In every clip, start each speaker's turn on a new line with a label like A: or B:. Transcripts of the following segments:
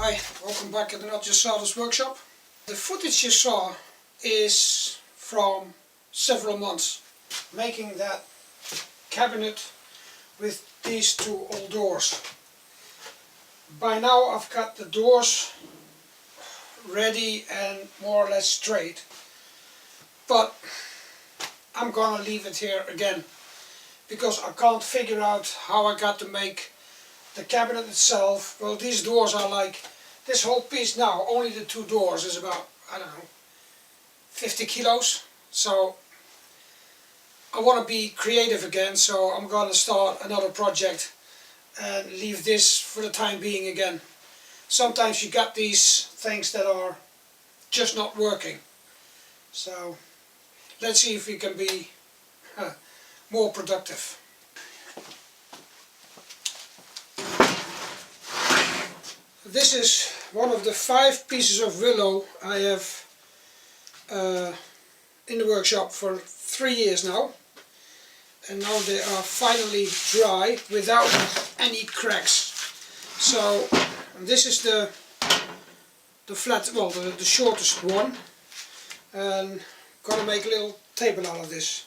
A: Hi, welcome back at the Just Sawdust workshop. The footage you saw is from several months making that cabinet with these two old doors. By now I've got the doors ready and more or less straight, but I'm gonna leave it here again because I can't figure out how I got to make the cabinet itself. Well, these doors are like, this whole piece now, only the two doors is about, I don't know, 50 kilos. So I want to be creative again, so I'm going to start another project and leave this for the time being again. Sometimes you got these things that are just not working. So let's see if we can be more productive. This is one of the 5 pieces of willow I have in the workshop for 3 years now, and now they are finally dry without any cracks. So this is the flat, well, the shortest one, and I'm gonna make a little table out of this.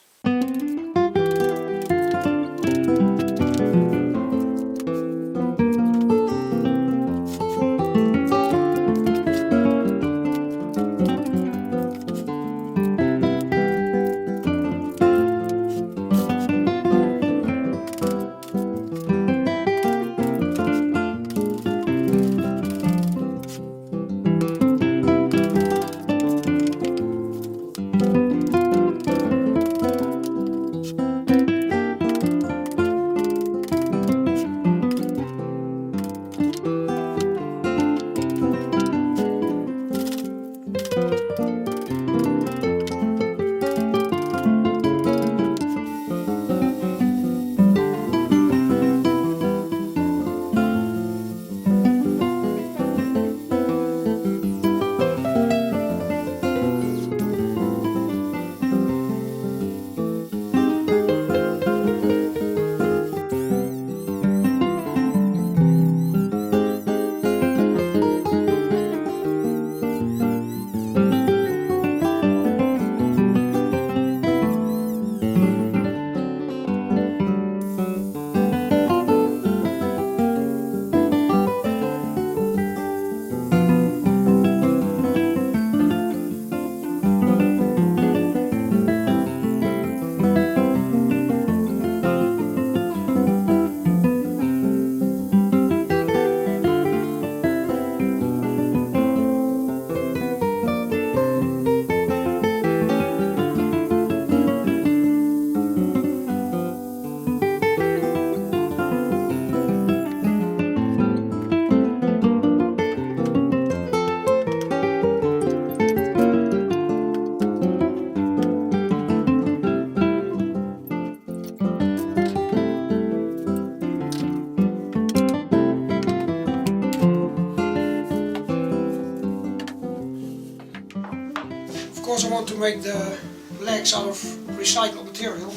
A: Of course I want to make the legs out of recycled material.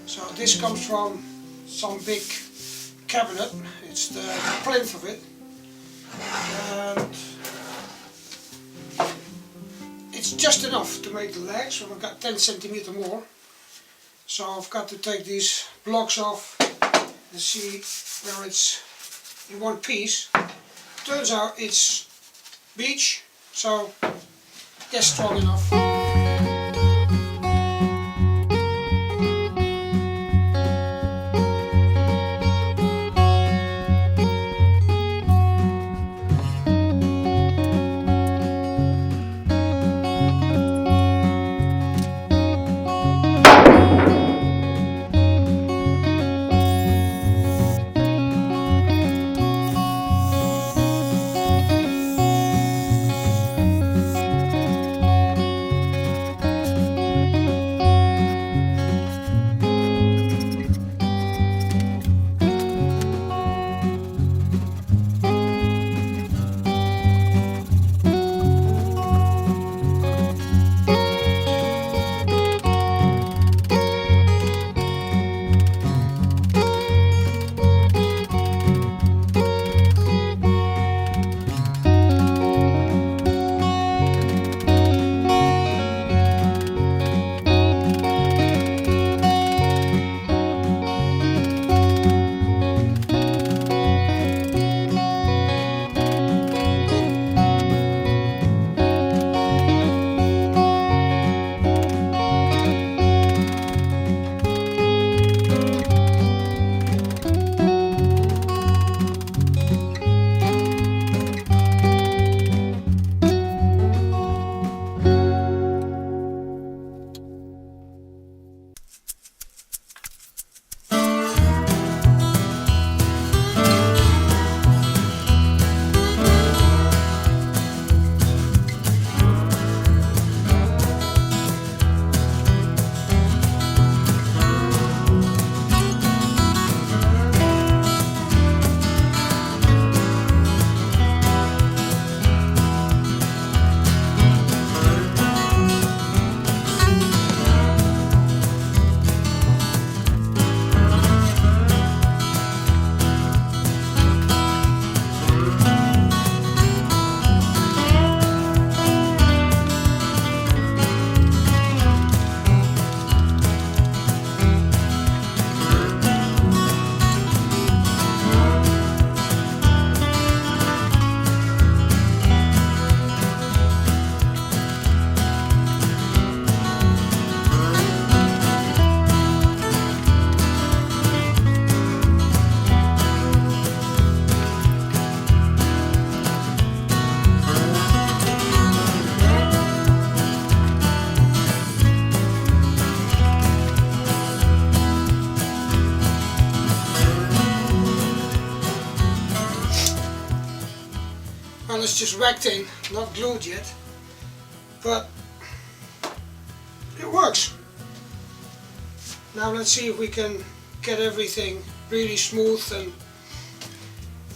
A: So this comes from some big cabinet, it's the plinth of it. And it's just enough to make the legs, so I've got 10 centimeter more. So I've got to take these blocks off and see where it's in one piece. Turns out it's beech, so that's strong enough. Well, it's just whacked in, not glued yet, but it works. Now let's see if we can get everything really smooth, and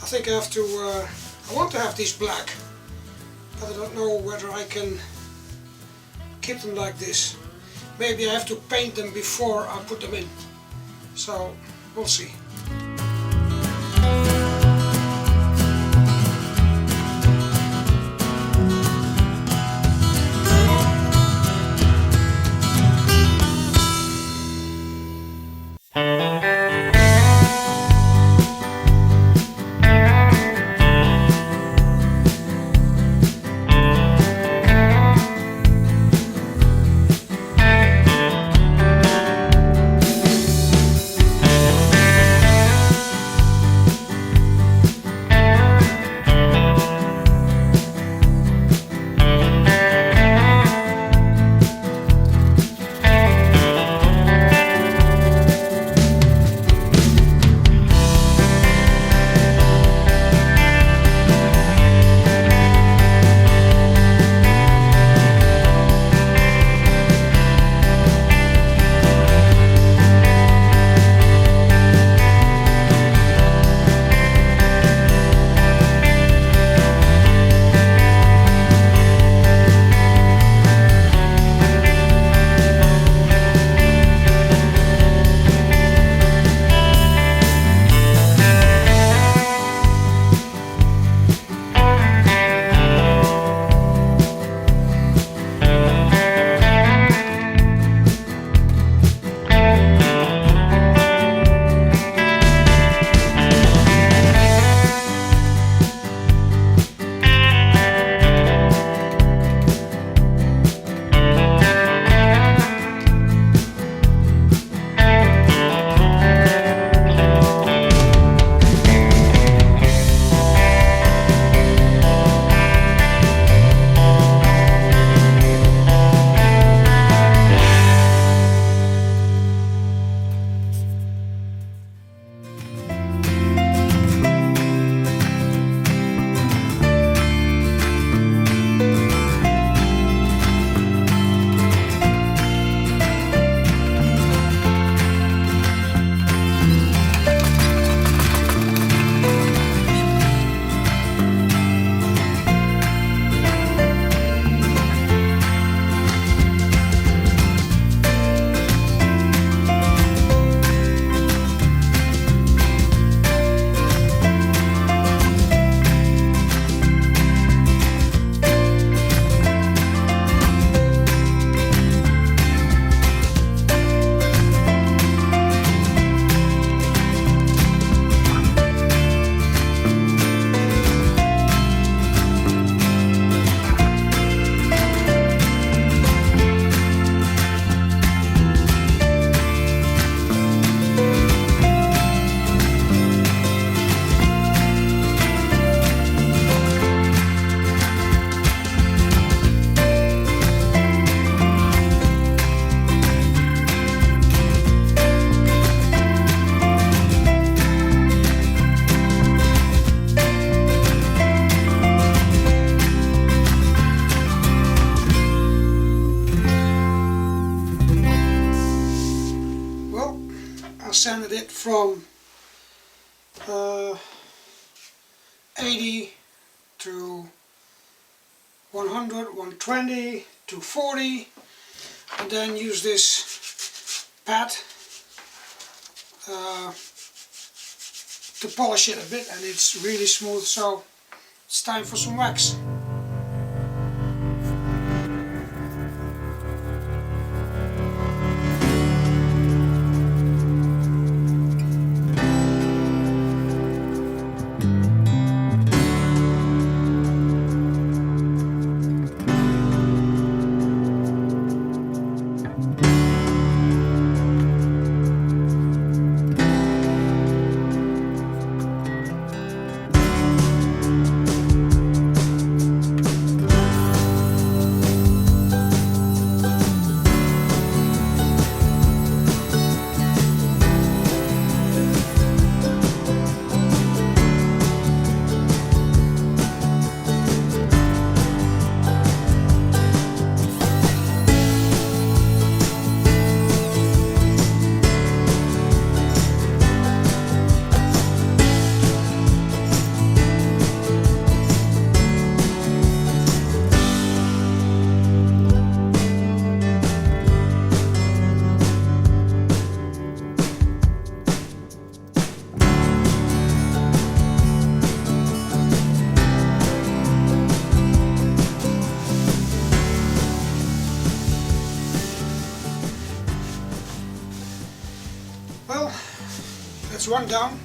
A: I think I have to, I want to have these black, but I don't know whether I can keep them like this. Maybe I have to paint them before I put them in, so we'll see. from 80 to 100, 120 to 40, and then use this pad to polish it a bit, and it's really smooth, so it's time for some wax. Well, that's one down,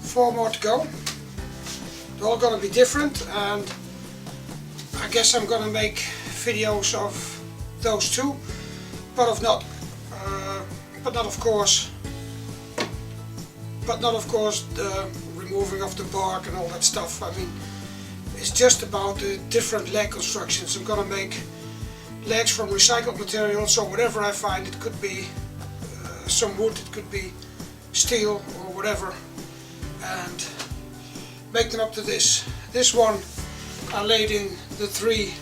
A: 4 more to go. They're all gonna be different, and I guess I'm gonna make videos of those two, but not of course the removing of the bark and all that stuff. I mean, it's just about the different leg constructions. I'm gonna make legs from recycled material, so whatever I find, it could be some wood, it could be steel or whatever, and make them up to this. This one I laid in the 3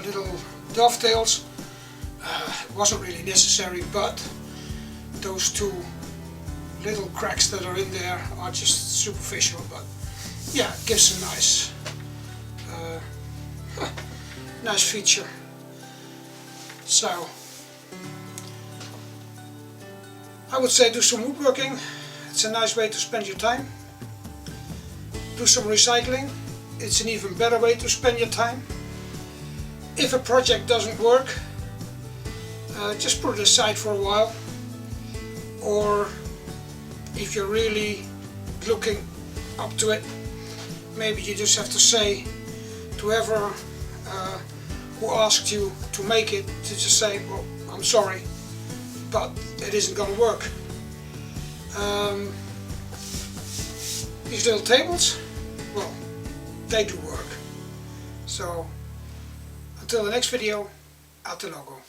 A: little dovetails. It wasn't really necessary, but those 2 little cracks that are in there are just superficial, but yeah, it gives a nice nice feature. So I would say do some woodworking. It's a nice way to spend your time. Do some recycling. It's an even better way to spend your time. If a project doesn't work, just put it aside for a while. Or if you're really looking up to it, maybe you just have to say to whoever who asked you to make it, to just say, well, I'm sorry, but it isn't going to work. These little tables, well, they do work. So until the next video, out the logo.